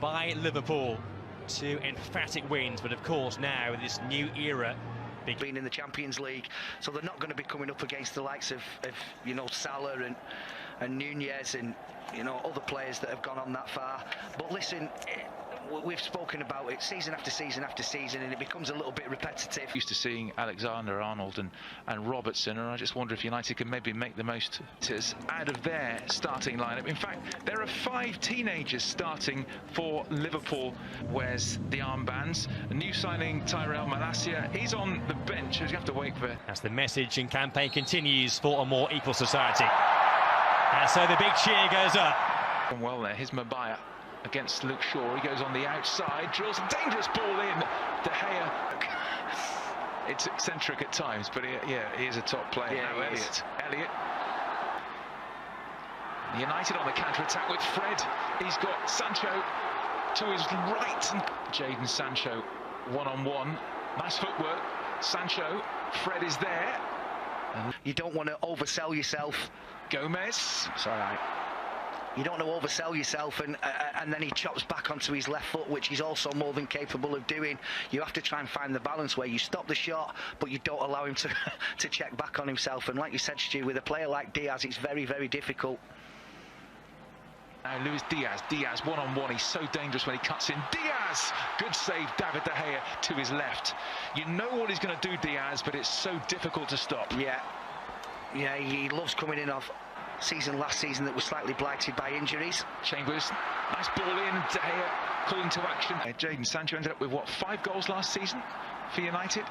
by Liverpool. 2 emphatic wins, but of course now this new era being in the Champions League, so they're not going to be coming up against the likes of you know, Salah and Nunez and, you know, other players that have gone on that far. But listen, we've spoken about it season after season after season, and it becomes a little bit repetitive. Used to seeing Alexander-Arnold and Robertson, and I just wonder if United can maybe make the most out of their starting lineup. In fact, there are 5 teenagers starting for Liverpool. Wears the armbands. A new signing, Tyrell Malacia, he's on the bench. He's going to have to wait for. As the message and campaign continues for a more equal society. And so the big cheer goes up. Well there, here's Mabaya against Luke Shaw. He goes on the outside, drills a dangerous ball in. De Gea. It's eccentric at times, but yeah, he is a top player. Yeah, now Elliott. United on the counter-attack with Fred. He's got Sancho to his right. Jadon Sancho one-on-one. Nice footwork. Sancho. Fred is there. You don't want to oversell yourself. Gomez. It's all right. You don't want to oversell yourself, and then he chops back onto his left foot, which he's also more than capable of doing. You have to try and find the balance where you stop the shot, but you don't allow him to check back on himself. And like you said, Stu, with a player like Diaz, it's very, very difficult. Now Luis Diaz one-on-one. He's so dangerous when he cuts in. Diaz! Good save, David De Gea to his left. You know what he's going to do, Diaz, but it's so difficult to stop. Yeah, he loves coming in off last season that was slightly blighted by injuries. Chambers, nice ball in. De Gea calling to action. Jadon Sancho ended up with what, 5 goals last season for United.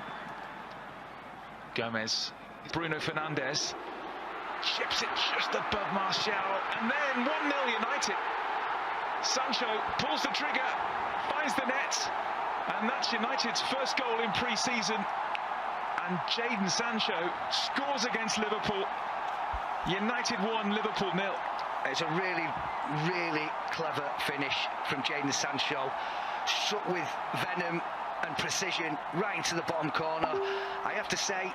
Gomez, Bruno Fernandes. Chips it just above Martial, and then 1-0 United. Sancho pulls the trigger, finds the net, and that's United's first goal in pre-season. And Jadon Sancho scores against Liverpool. United 1, Liverpool 0. It's a really, really clever finish from Jadon Sancho. Struck with venom and precision right into the bottom corner. I have to say,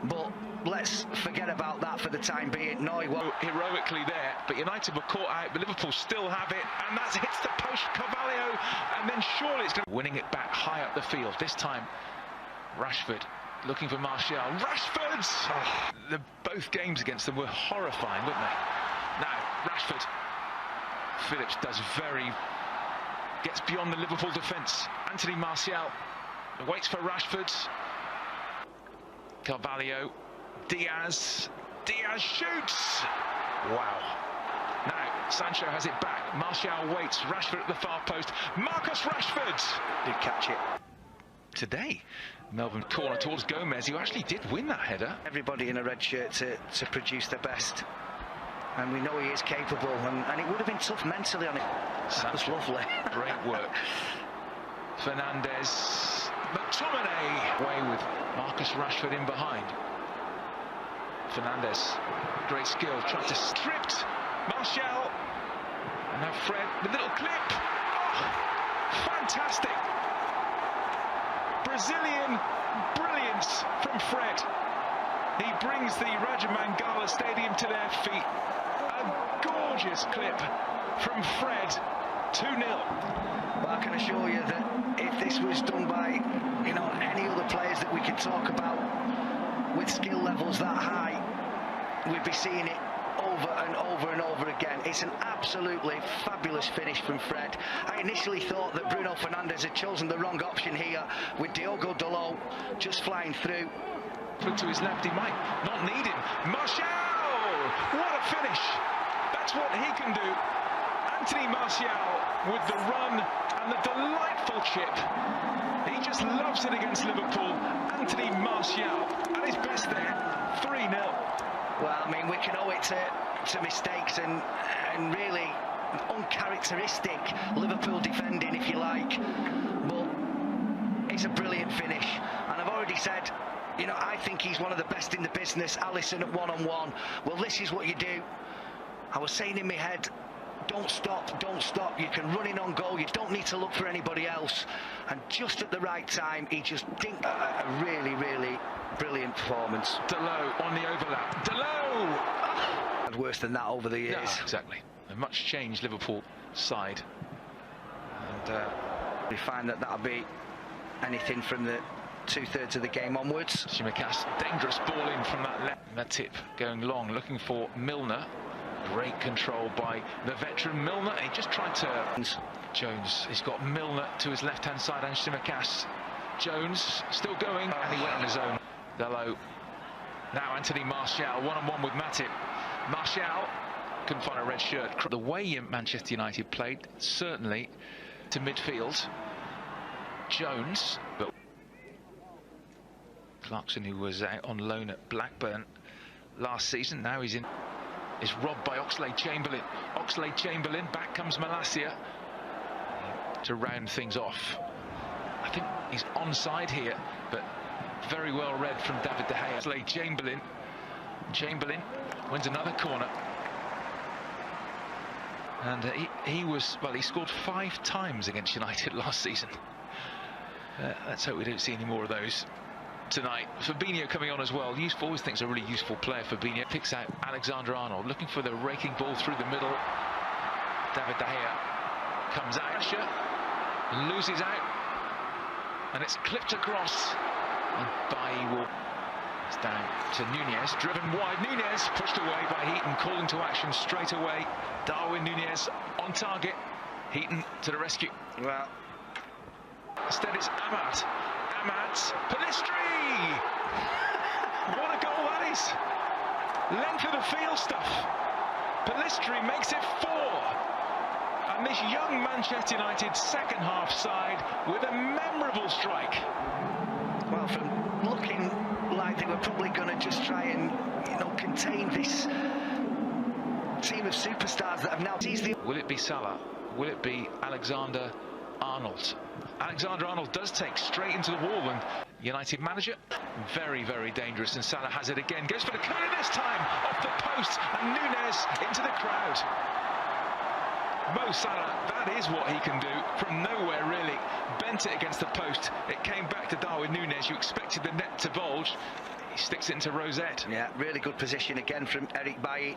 but let's forget about that for the time being. No, he won't. Heroically there, but United were caught out, but Liverpool still have it, and that hits the post, Carvalho, and then surely it's going to winning it back high up the field. This time, Rashford looking for Martial. Rashford! Oh, both games against them were horrifying, weren't they? Now, Rashford. Phillips gets beyond the Liverpool defence. Anthony Martial waits for Rashford. Carvalho. Diaz shoots! Wow. Now, Sancho has it back. Martial waits. Rashford at the far post. Marcus Rashford! Did catch it. Today, Melbourne corner towards Gomez, who actually did win that header. Everybody in a red shirt to produce their best. And we know he is capable, and it would have been tough mentally on it. That was lovely. Great work. Fernandes. McTominay away with Marcus Rashford in behind. Fernandes, great skill, tried to stripped Martial. And now Fred, the little clip. Oh, fantastic. Brazilian brilliance from Fred. He brings the Raja Mangala Stadium to their feet. A gorgeous clip from Fred, 2-0. Well, I can assure you that if this was done by, you know, any other players that we could talk about with skill levels that high, we'd be seeing it over and over and over again. It's an absolutely fabulous finish from Fred. I initially thought that Bruno Fernandes had chosen the wrong option here with Diogo Dalot just flying through. Put to his left, he might not need him. Martial! What a finish! That's what he can do. Anthony Martial with the run and the delightful chip. He just loves it against Liverpool. Anthony Martial at his best there, 3-0. Well, I mean, we can owe it to mistakes and really uncharacteristic Liverpool defending, if you like. But it's a brilliant finish. And I've already said, you know, I think he's one of the best in the business. Alisson at one-on-one. Well, this is what you do. I was saying in my head, don't stop, don't stop. You can run in on goal. You don't need to look for anybody else. And just at the right time, he just dinked a really, really brilliant performance. Dalot on the overlap. Dalot! Worse than that over the years. No, exactly. A much changed Liverpool side. And we find that that'll be anything from the 2/3 of the game onwards. Shimikas, dangerous ball in from that left. Matip going long, looking for Milner. Great control by the veteran Milner. He just tried to... Jones, he's got Milner to his left-hand side and Shimikas. Jones still going, and he went on his own. Dello. Now Anthony Martial, one-on-one with Matip. Martial couldn't find a red shirt. The way Manchester United played, certainly to midfield. Jones, but Clarkson, who was out on loan at Blackburn last season, now he's in, is robbed by Oxlade-Chamberlain. Oxlade-Chamberlain, back comes Malacia to round things off. I think he's onside here, but very well read from David De Gea. Oxlade-Chamberlain. Chamberlain wins another corner. And he scored 5 times against United last season. Let's hope we don't see any more of those tonight. Fabinho coming on as well. Always thinks a really useful player. Fabinho picks out Alexander-Arnold, looking for the raking ball through the middle. David De Gea comes out, loses out, and it's clipped across. And Bailly will... It's down to Nunez, driven wide. Nunez pushed away by Heaton, calling to action straight away. Darwin Nunez on target. Heaton to the rescue. Well, instead it's Amat. Pellistri! What a goal that is! Length of the field stuff. Pellistri makes it 4. And this young Manchester United second half side with a memorable strike. Well, from looking like they were probably going to just try and, contain this team of superstars that have now seized the... Will it be Salah? Will it be Alexander-Arnold? Alexander-Arnold does take straight into the wall, and United manager, very, very dangerous, and Salah has it again, goes for the corner this time, off the post, and Nunez into the crowd. Mo Salah, that is what he can do from nowhere, really. Bent it against the post, it came back to Darwin Nunez. You expected the net to bulge, he sticks it into Rosette. Yeah, really good position again from Eric Bailly.